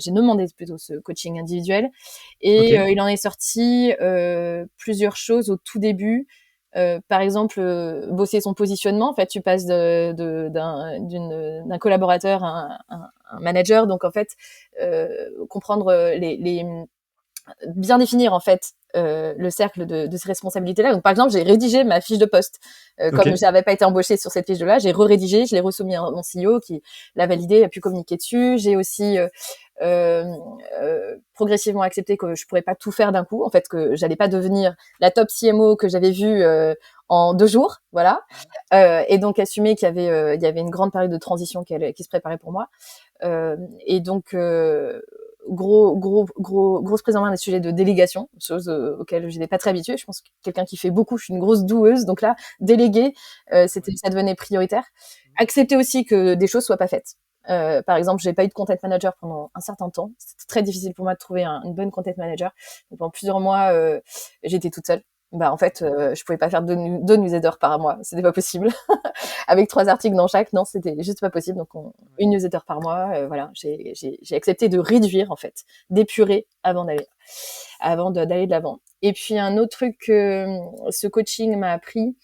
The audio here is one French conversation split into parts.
j'ai demandé plutôt ce coaching individuel et Ok. il en est sorti plusieurs choses au tout début. Par exemple, bosser son positionnement. En fait, tu passes d'un collaborateur à un manager. Donc, en fait, comprendre bien définir en fait le cercle de ces responsabilités-là. Donc, par exemple, j'ai rédigé ma fiche de poste. Comme Ok. j'avais pas été embauchée sur cette fiche-là, j'ai re-rédigé, je l'ai resoumis à mon CEO qui l'a validé, a pu communiquer dessus. J'ai aussi euh, progressivement accepté que je pourrais pas tout faire d'un coup, en fait, que j'allais pas devenir la top CMO que j'avais vue en 2 jours, voilà. Et donc assumer il y avait une grande période de transition qui se préparait pour moi. Et donc grosse prise en main des sujets de délégation, chose auxquelles je n'étais pas très habituée. Je pense que quelqu'un qui fait beaucoup, je suis une grosse doueuse, donc là, déléguer, ça devenait prioritaire. Accepter aussi que des choses soient pas faites. Par exemple, j'ai pas eu de content manager pendant un certain temps. C'était très difficile pour moi de trouver une bonne content manager. Donc, pendant plusieurs mois, j'étais toute seule. Bah en fait, je pouvais pas faire deux newsletters par mois, c'était pas possible. Avec 3 articles dans chaque, non, c'était juste pas possible. Donc une newsletter par mois, voilà. J'ai accepté de réduire en fait, d'épurer d'aller de l'avant. Et puis un autre truc que ce coaching m'a appris,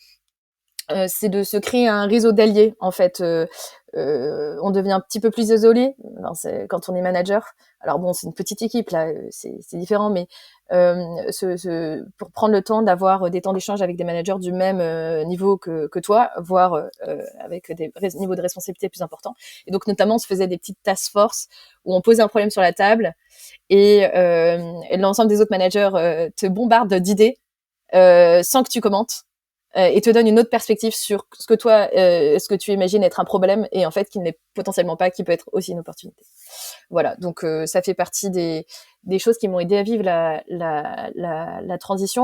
c'est de se créer un réseau d'alliés en fait. On devient un petit peu plus isolé quand on est manager. Alors bon, c'est une petite équipe là, c'est différent, mais pour prendre le temps d'avoir des temps d'échange avec des managers du même niveau que toi, voire avec des niveaux de responsabilité plus importants. Et donc notamment, on se faisait des petites task force où on posait un problème sur la table et l'ensemble des autres managers te bombardent d'idées sans que tu commentes et te donne une autre perspective sur ce que toi, ce que tu imagines être un problème et en fait qui ne l'est potentiellement pas, qui peut être aussi une opportunité. Voilà, donc ça fait partie des choses qui m'ont aidé à vivre la transition.